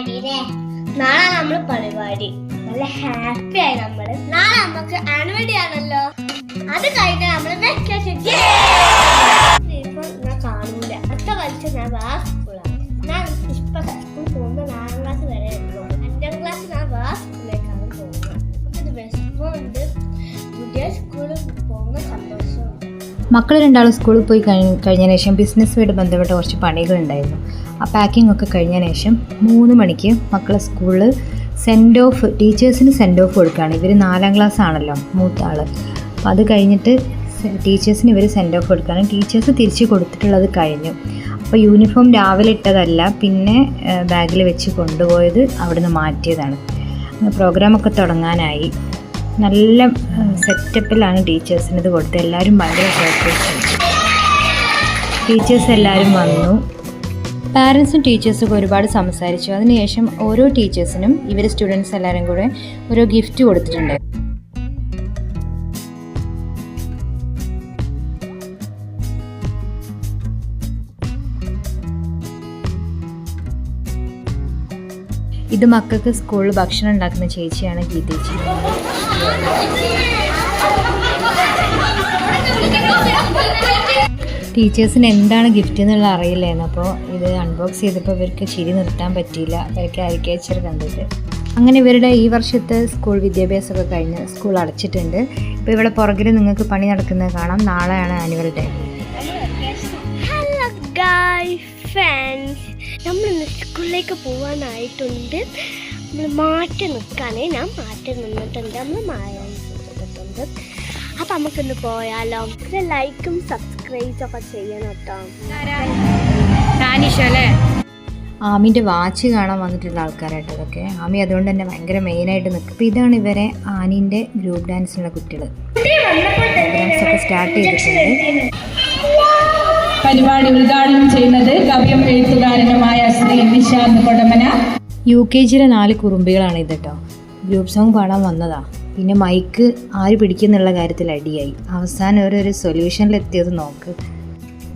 നാളെ നമ്മൾ പരിപാടി നല്ല ഹാപ്പി ആയി നമ്മള്. നാളെ നമുക്ക് ആനുവൽ ഡേ ആണല്ലോ. അത് കഴിഞ്ഞ നമ്മള് വെക്കേഷൻ. ഞാൻ കാണൂല. അടുത്ത കളിച്ച് ഞാൻ വേറെ സ്കൂളാണ്. ഞാൻ ഇപ്പൊ സ്കൂളിൽ പോകുമ്പോ 4ാം ക്ലാസ് വരെ ഉള്ളൂ. 5ാം ക്ലാസ് ഞാൻ വേറെ സ്കൂളിലേക്കാണ് പോകുന്നത്. നമുക്കിത് വിഷമമുണ്ട്. പുതിയ സ്കൂളിൽ പോകുന്ന സന്തോഷമുണ്ട്. മക്കൾ രണ്ടാളും സ്കൂളിൽ പോയി കഴിഞ്ഞതിന് ശേഷം ബിസിനസ്സുമായിട്ട് ബന്ധപ്പെട്ട കുറച്ച് പണികളുണ്ടായിരുന്നു. ആ പാക്കിംഗ് ഒക്കെ കഴിഞ്ഞതിന് ശേഷം 3 മണിക്ക് മക്കളെ സ്കൂളിൽ സെൻഡ് ഓഫ്, ടീച്ചേഴ്സിന് സെൻഡ് ഓഫ് കൊടുക്കുകയാണ്. ഇവർ 4ാം ക്ലാസ് ആണല്ലോ മൂത്ത ആൾ. അപ്പോൾ അത് കഴിഞ്ഞിട്ട് ടീച്ചേഴ്സിന് ഇവർ സെൻഡ് ഓഫ് കൊടുക്കുകയാണ്. ടീച്ചേഴ്സ് തിരിച്ച് കൊടുത്തിട്ടുള്ളത് കഴിഞ്ഞു. അപ്പോൾ യൂണിഫോം രാവിലെ ഇട്ടതല്ല, പിന്നെ ബാഗിൽ വെച്ച് കൊണ്ടുപോയത് അവിടുന്ന് മാറ്റിയതാണ്. പ്രോഗ്രാമൊക്കെ തുടങ്ങാനായി. നല്ല സെറ്റപ്പിലാണ് ടീച്ചേഴ്സിന് ഇത് കൊടുത്തത്. എല്ലാവരും ഭയങ്കര സർപ്രൈസ്. ടീച്ചേഴ്സ് എല്ലാവരും വന്നു. പാരൻസും ടീച്ചേഴ്സൊക്കെ ഒരുപാട് സംസാരിച്ചു. അതിനുശേഷം ഓരോ ടീച്ചേഴ്സിനും ഇവർ സ്റ്റുഡൻസ് എല്ലാവരും കൂടെ ഓരോ ഗിഫ്റ്റ് കൊടുത്തിട്ടുണ്ട്. ഇത് മക്കൾക്ക് സ്കൂളിൽ ഭക്ഷണം ഉണ്ടാക്കുന്ന ചേച്ചിയാണ് ഗീതേച്ചി. ടീച്ചേഴ്സിന് എന്താണ് ഗിഫ്റ്റ് എന്നുള്ള അറിയില്ലായിരുന്നു. അപ്പോൾ ഇത് അൺബോക്സ് ചെയ്തപ്പോൾ ഇവർക്ക് ചിരി നിർത്താൻ പറ്റിയില്ല. അവർക്ക് കാരിക്കേച്ചർ കണ്ടിട്ട്. അങ്ങനെ ഇവരുടെ ഈ വർഷത്തെ സ്കൂൾ വിദ്യാഭ്യാസമൊക്കെ കഴിഞ്ഞ് സ്കൂൾ അടച്ചിട്ടുണ്ട്. ഇപ്പോൾ ഇവിടെ പുറകിൽ നിങ്ങൾക്ക് പണി നടക്കുന്നത് കാണാം. നാളെയാണ് annual day. Hello guys, friends, നമ്മളിന്ന് സ്കൂളിലേക്ക് പോകാനായിട്ടുണ്ട്. നമ്മൾ മാറ്റി നിൽക്കാനേ. ഞാൻ മാറ്റി നിന്നിട്ടുണ്ട്. നമ്മൾ മാറ്റിട്ടുണ്ട്. അപ്പം നമുക്കിന്ന് പോയാലോ. ലൈക്കും സബ്സ്ക്രൈബും ഒക്കെ ചെയ്യണം കേട്ടോ. ആമിൻ്റെ വാച്ച് കാണാൻ വന്നിട്ടുള്ള ആൾക്കാരായിട്ട് ഇതൊക്കെ. ആമി അതുകൊണ്ട് തന്നെ ഭയങ്കര മെയിനായിട്ട് നിൽക്കും. അപ്പോൾ ഇതാണ് ഇവരെ ആനീൻ്റെ ഗ്രൂപ്പ് ഡാൻസിനുള്ള കുട്ടികൾ. ഡാൻസൊക്കെ സ്റ്റാർട്ട് ചെയ്തിട്ടുണ്ട്. പരിപാടി ഉദ്ഘാടനം ചെയ്യുന്നത് കവിയും എഴുത്തുകാരനുമായ ശ്രീ നിശാന്ത് കൊടമന. UKGയിലെ 4 കുറുമ്പികളാണ് ഇത് കേട്ടോ. ഗ്രൂപ്പ് സോങ് പാടാൻ വന്നതാ. പിന്നെ മൈക്ക് ആര് പിടിക്കുന്നുള്ള കാര്യത്തിൽ അടിയായി. അവസാനം ഒരു സൊല്യൂഷനിലെത്തിയത് നോക്ക്.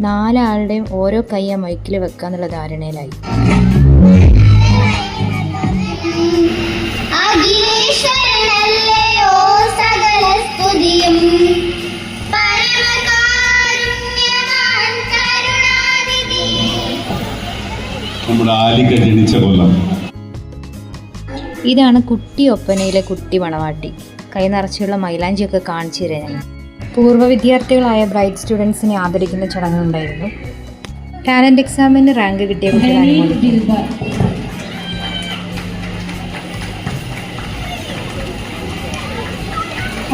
4 ആളുടെയും ഓരോ കൈ ആ മൈക്കിൽ വെക്കാന്നുള്ള ധാരണയിലായി. ഇതാണ് കുട്ടി ഒപ്പനയിലെ കുട്ടി മണവാട്ടി. കൈ നിറച്ചുള്ള മൈലാഞ്ചിയൊക്കെ കാണിച്ചു തരാൻ ഞാൻ. പൂർവ്വ വിദ്യാർത്ഥികളായ ബ്രൈറ്റ് സ്റ്റുഡൻസിനെ ആദരിക്കുന്ന ചടങ്ങുണ്ടായിരുന്നു. ടാലൻറ്റ് എക്സാമിന് റാങ്ക് കിട്ടിയ കുട്ടികളാണ്.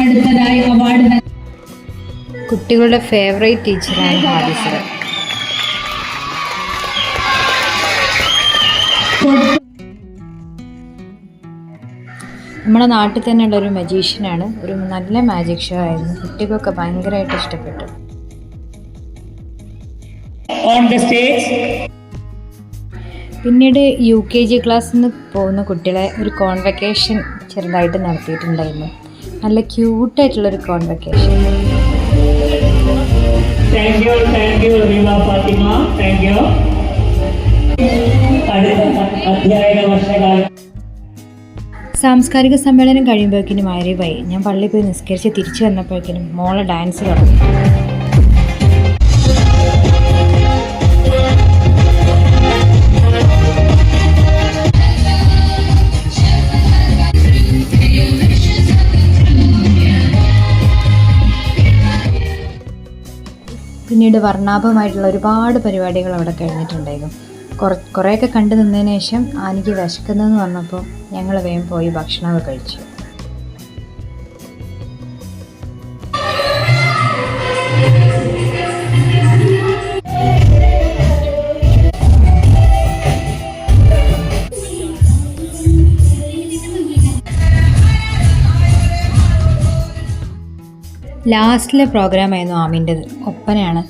അടുത്തതായി അവാർഡ് കുട്ടികളുടെ ഫേവറേറ്റ് ടീച്ചറാണ് ഹാദിസ. നമ്മുടെ നാട്ടിൽ തന്നെ ഉള്ളൊരു മജീഷ്യനാണ്. ഒരു നല്ല മാജിക് ഷോ ആയിരുന്നു. കുട്ടികൾക്കൊക്കെ ഭയങ്കരമായിട്ട് ഇഷ്ടപ്പെട്ടു. പിന്നീട് UKG ക്ലാസ്സിൽ നിന്ന് പോകുന്ന കുട്ടികളെ ഒരു കോൺവെക്കേഷൻ ചെറുതായിട്ട് നടത്തിയിട്ടുണ്ടായിരുന്നു. നല്ല ക്യൂട്ടായിട്ടുള്ളൊരു കോൺവെക്കേഷൻ. സാംസ്കാരിക സമ്മേളനം കഴിയുമ്പോഴേക്കിനും ആര്യവായി. ഞാൻ പള്ളിയിൽ പോയി നിസ്കരിച്ച് തിരിച്ചു വന്നപ്പോഴേക്കിനും മോളെ ഡാൻസ് തുടങ്ങി. പിന്നീട് വർണ്ണാഭമായിട്ടുള്ള ഒരുപാട് പരിപാടികൾ അവിടെ കഴിഞ്ഞിട്ടുണ്ടായിരുന്നു. കുറേയൊക്കെ കണ്ടു നിന്നതിന് ശേഷം എനിക്ക് വിശക്കുന്നതെന്ന് പറഞ്ഞപ്പോൾ ഞങ്ങൾ വേഗം പോയി ഭക്ഷണമൊക്കെ കഴിച്ചു. ലാസ്റ്റിലെ പ്രോഗ്രാമായിരുന്നു ആമിൻ്റെത്. ഒപ്പനയാണ്.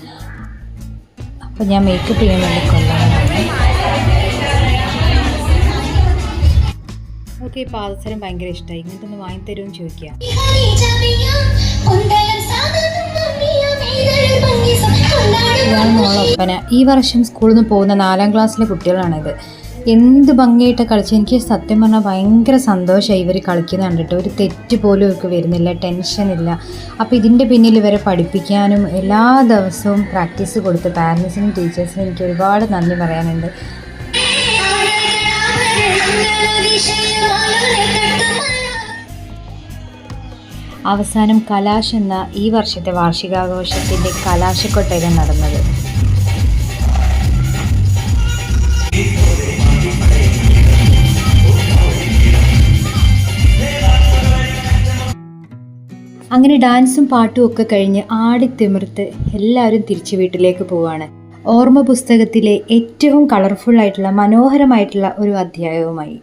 അപ്പോൾ ഞാൻ മേക്കപ്പ് ചെയ്യാൻ വേണ്ടി കൊല്ലാനാണ്. ഓക്കെ, ഈ പാദസരം ഭയങ്കര ഇഷ്ടമായി. ഇങ്ങനത്തെ ഒന്ന് വാങ്ങിത്തരുമെന്ന് ചോദിക്കുക. ഇതാണ് മോളെ ഒപ്പന. ഈ വർഷം സ്കൂളിൽ നിന്ന് പോകുന്ന 4ാം ക്ലാസ്സിലെ കുട്ടികളാണിത്. എന്ത് ഭംഗിയായിട്ട് കളിച്ച്. എനിക്ക് സത്യം പറഞ്ഞാൽ ഭയങ്കര സന്തോഷമായി ഇവർ കളിക്കുന്നത് കണ്ടിട്ട്. ഒരു തെറ്റ് പോലും ഇവർക്ക് വരുന്നില്ല, ടെൻഷനില്ല. അപ്പോൾ ഇതിൻ്റെ പിന്നിൽ ഇവരെ പഠിപ്പിക്കാനും എല്ലാ ദിവസവും പ്രാക്ടീസ് കൊടുത്ത് പാരൻസിനും ടീച്ചേഴ്സിനും എനിക്ക് ഒരുപാട് നന്ദി പറയാനുണ്ട്. അവസാനം കലാശ് എന്ന ഈ വർഷത്തെ വാർഷികാഘോഷത്തിൻ്റെ കലാശക്കൊട്ടയിലാണ് നടന്നത്. അങ്ങനെ ഡാൻസും പാട്ടും ഒക്കെ കഴിഞ്ഞ് ആടിത്തിമിർത്ത് എല്ലാവരും തിരിച്ചു വീട്ടിലേക്ക് പോവുകയാണ്. ഓർമ്മ പുസ്തകത്തിലെ ഏറ്റവും കളർഫുള്ളായിട്ടുള്ള മനോഹരമായിട്ടുള്ള ഒരു അധ്യായവുമായി.